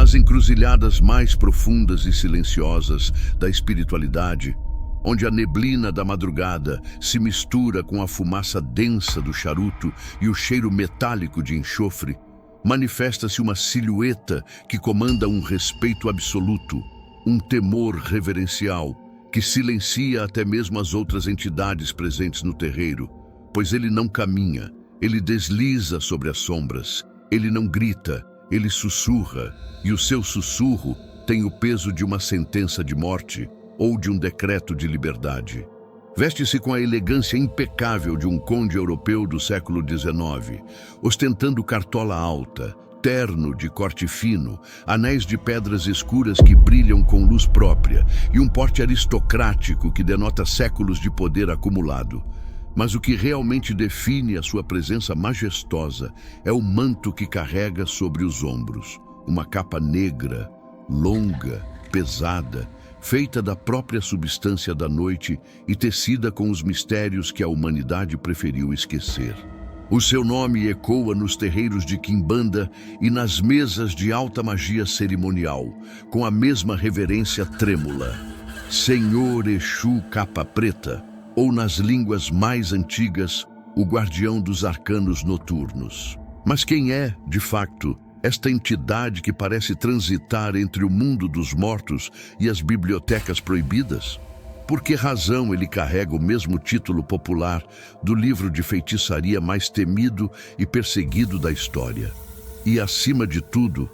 Nas encruzilhadas mais profundas e silenciosas da espiritualidade, onde a neblina da madrugada se mistura com a fumaça densa do charuto e o cheiro metálico de enxofre, manifesta-se uma silhueta que comanda um respeito absoluto, um temor reverencial, que silencia até mesmo as outras entidades presentes no terreiro, pois ele não caminha, ele desliza sobre as sombras, ele não grita, ele sussurra, e o seu sussurro tem o peso de uma sentença de morte ou de um decreto de liberdade. Veste-se com a elegância impecável de um conde europeu do século XIX, ostentando cartola alta, terno de corte fino, anéis de pedras escuras que brilham com luz própria e um porte aristocrático que denota séculos de poder acumulado. Mas o que realmente define a sua presença majestosa é o manto que carrega sobre os ombros, uma capa negra, longa, pesada, feita da própria substância da noite e tecida com os mistérios que a humanidade preferiu esquecer. O seu nome ecoa nos terreiros de Quimbanda e nas mesas de alta magia cerimonial, com a mesma reverência trêmula. Senhor Exu Capa Preta, ou nas línguas mais antigas, o guardião dos arcanos noturnos. Mas quem é, de facto, esta entidade que parece transitar entre o mundo dos mortos e as bibliotecas proibidas? Por que razão ele carrega o mesmo título popular do livro de feitiçaria mais temido e perseguido da história? E, acima de tudo,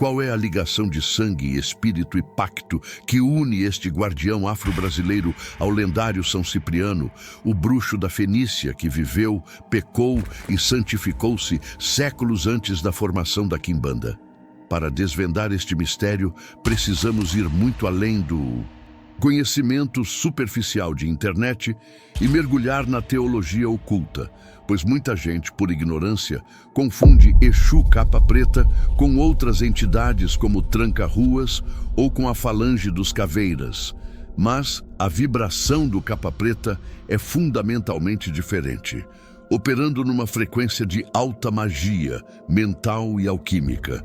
qual é a ligação de sangue, espírito e pacto que une este guardião afro-brasileiro ao lendário São Cipriano, o bruxo da Fenícia que viveu, pecou e santificou-se séculos antes da formação da Quimbanda? Para desvendar este mistério, precisamos ir muito além do conhecimento superficial de internet e mergulhar na teologia oculta, pois muita gente, por ignorância, confunde Exu Capa Preta com outras entidades como Tranca-Ruas ou com a Falange dos Caveiras. Mas a vibração do Capa Preta é fundamentalmente diferente, operando numa frequência de alta magia, mental e alquímica.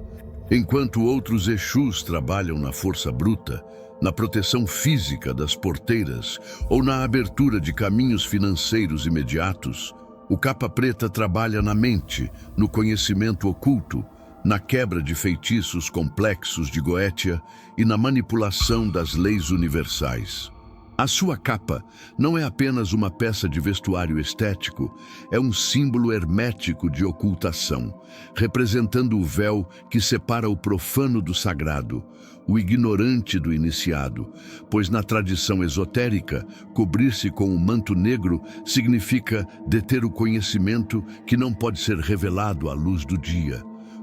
Enquanto outros Exus trabalham na força bruta, na proteção física das porteiras ou na abertura de caminhos financeiros imediatos, o Capa Preta trabalha na mente, no conhecimento oculto, na quebra de feitiços complexos de Goetia e na manipulação das leis universais. A sua capa não é apenas uma peça de vestuário estético, é um símbolo hermético de ocultação, representando o véu que separa o profano do sagrado, o ignorante do iniciado, pois na tradição esotérica, cobrir-se com o manto negro significa deter o conhecimento que não pode ser revelado à luz do dia,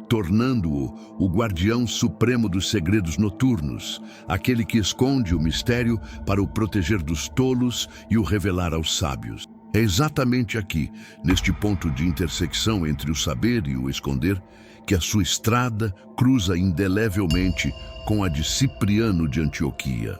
tornando-o o guardião supremo dos segredos noturnos, aquele que esconde o mistério para o proteger dos tolos e o revelar aos sábios. É exatamente aqui, neste ponto de intersecção entre o saber e o esconder, que a sua estrada cruza indelevelmente com a de Cipriano de Antioquia.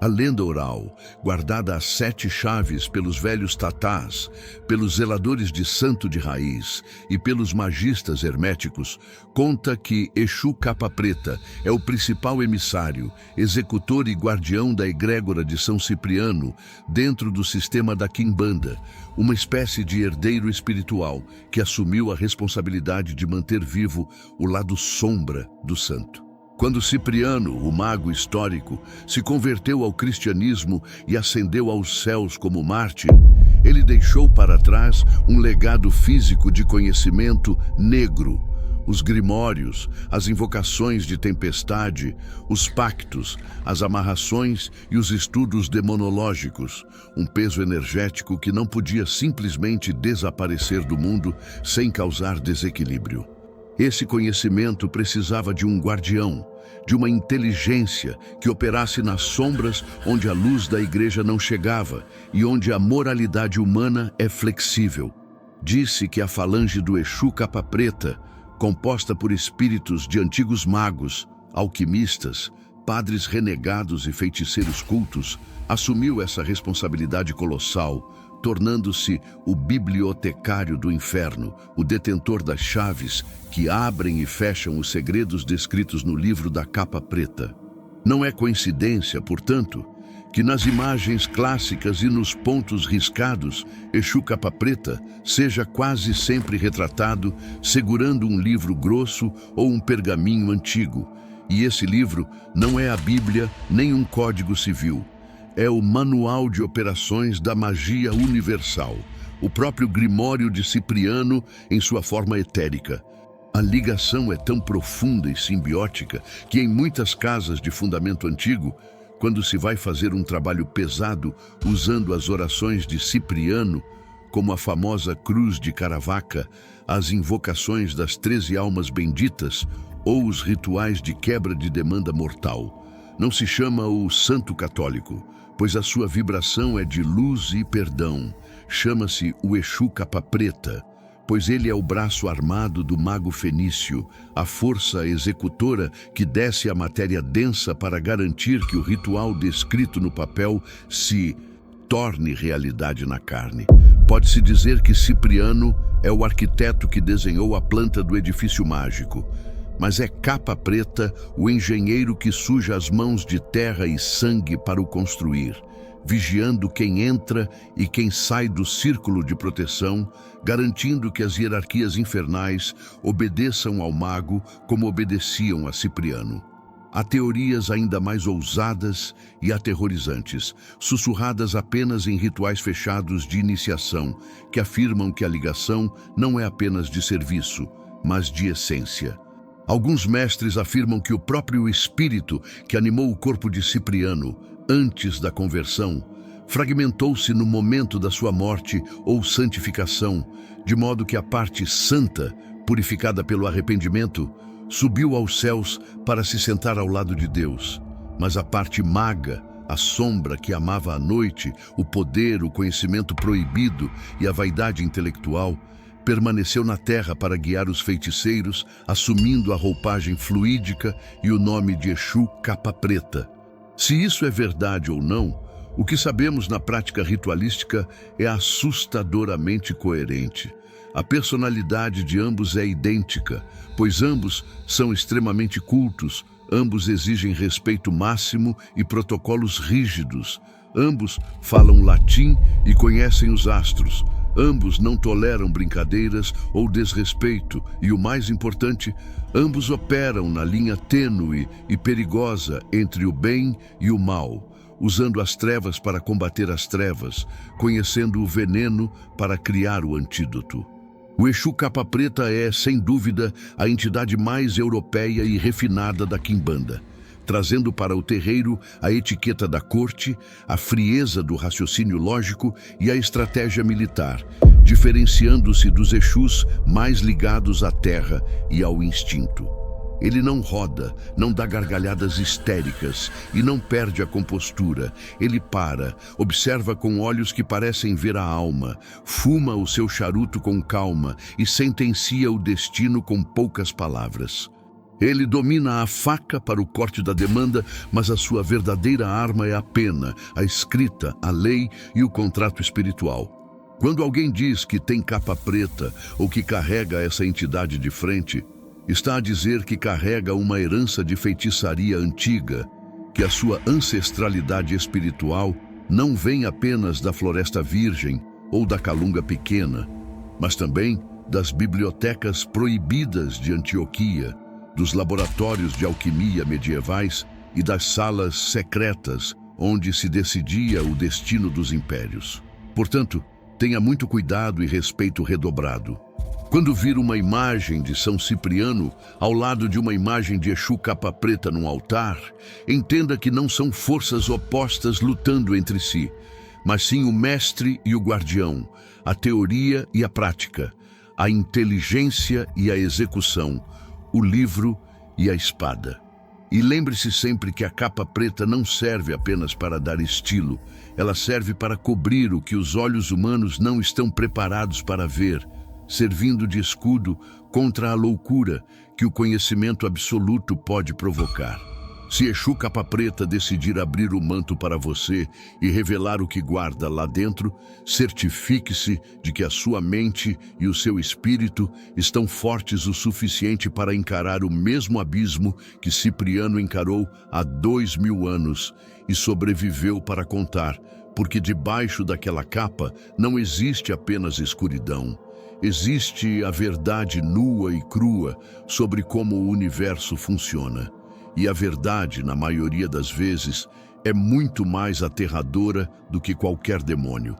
A lenda oral, guardada às 7 chaves pelos velhos tatás, pelos zeladores de santo de raiz e pelos magistas herméticos, conta que Exu Capa Preta é o principal emissário, executor e guardião da egrégora de São Cipriano dentro do sistema da Quimbanda, uma espécie de herdeiro espiritual que assumiu a responsabilidade de manter vivo o lado sombra do santo. Quando Cipriano, o mago histórico, se converteu ao cristianismo e ascendeu aos céus como mártir, ele deixou para trás um legado físico de conhecimento negro, os grimórios, as invocações de tempestade, os pactos, as amarrações e os estudos demonológicos, um peso energético que não podia simplesmente desaparecer do mundo sem causar desequilíbrio. Esse conhecimento precisava de um guardião, de uma inteligência que operasse nas sombras onde a luz da igreja não chegava e onde a moralidade humana é flexível. Disse que a falange do Exu Capa Preta, composta por espíritos de antigos magos, alquimistas, padres renegados e feiticeiros cultos, assumiu essa responsabilidade colossal, tornando-se o bibliotecário do inferno, o detentor das chaves que abrem e fecham os segredos descritos no livro da capa preta. Não é coincidência, portanto, que nas imagens clássicas e nos pontos riscados, Exu capa preta seja quase sempre retratado segurando um livro grosso ou um pergaminho antigo. E esse livro não é a Bíblia nem um código civil. É o Manual de Operações da Magia Universal, o próprio Grimório de Cipriano em sua forma etérica. A ligação é tão profunda e simbiótica que em muitas casas de fundamento antigo, quando se vai fazer um trabalho pesado usando as orações de Cipriano, como a famosa Cruz de Caravaca, as invocações das 13 almas benditas ou os rituais de quebra de demanda mortal, não se chama o Santo Católico, pois a sua vibração é de luz e perdão. Chama-se o Exu capa preta, pois ele é o braço armado do mago fenício, a força executora que desce a matéria densa para garantir que o ritual descrito no papel se torne realidade na carne. Pode-se dizer que Cipriano é o arquiteto que desenhou a planta do edifício mágico, mas é capa preta o engenheiro que suja as mãos de terra e sangue para o construir, vigiando quem entra e quem sai do círculo de proteção, garantindo que as hierarquias infernais obedeçam ao mago como obedeciam a Cipriano. Há teorias ainda mais ousadas e aterrorizantes, sussurradas apenas em rituais fechados de iniciação, que afirmam que a ligação não é apenas de serviço, mas de essência. Alguns mestres afirmam que o próprio espírito que animou o corpo de Cipriano antes da conversão fragmentou-se no momento da sua morte ou santificação, de modo que a parte santa, purificada pelo arrependimento, subiu aos céus para se sentar ao lado de Deus. Mas a parte maga, a sombra que amava a noite, o poder, o conhecimento proibido e a vaidade intelectual, permaneceu na terra para guiar os feiticeiros, assumindo a roupagem fluídica e o nome de Exu capa preta. Se isso é verdade ou não, o que sabemos na prática ritualística é assustadoramente coerente. A personalidade de ambos é idêntica, pois ambos são extremamente cultos, ambos exigem respeito máximo e protocolos rígidos, ambos falam latim e conhecem os astros, ambos não toleram brincadeiras ou desrespeito e, o mais importante, ambos operam na linha tênue e perigosa entre o bem e o mal, usando as trevas para combater as trevas, conhecendo o veneno para criar o antídoto. O Exu capa preta é, sem dúvida, a entidade mais europeia e refinada da quimbanda, trazendo para o terreiro a etiqueta da corte, a frieza do raciocínio lógico e a estratégia militar, diferenciando-se dos Exus mais ligados à terra e ao instinto. Ele não roda, não dá gargalhadas histéricas e não perde a compostura. Ele para, observa com olhos que parecem ver a alma, fuma o seu charuto com calma e sentencia o destino com poucas palavras. Ele domina a faca para o corte da demanda, mas a sua verdadeira arma é a pena, a escrita, a lei e o contrato espiritual. Quando alguém diz que tem capa preta ou que carrega essa entidade de frente, está a dizer que carrega uma herança de feitiçaria antiga, que a sua ancestralidade espiritual não vem apenas da Floresta Virgem ou da Calunga Pequena, mas também das bibliotecas proibidas de Antioquia, dos laboratórios de alquimia medievais e das salas secretas onde se decidia o destino dos impérios. Portanto, tenha muito cuidado e respeito redobrado. Quando vir uma imagem de São Cipriano ao lado de uma imagem de Exu capa preta num altar, entenda que não são forças opostas lutando entre si, mas sim o mestre e o guardião, a teoria e a prática, a inteligência e a execução, o livro e a espada. E lembre-se sempre que a capa preta não serve apenas para dar estilo, ela serve para cobrir o que os olhos humanos não estão preparados para ver, servindo de escudo contra a loucura que o conhecimento absoluto pode provocar. Se Exu Capa Preta decidir abrir o manto para você e revelar o que guarda lá dentro, certifique-se de que a sua mente e o seu espírito estão fortes o suficiente para encarar o mesmo abismo que Cipriano encarou há 2000 anos e sobreviveu para contar, porque debaixo daquela capa não existe apenas escuridão. Existe a verdade nua e crua sobre como o universo funciona. E a verdade, na maioria das vezes, é muito mais aterradora do que qualquer demônio.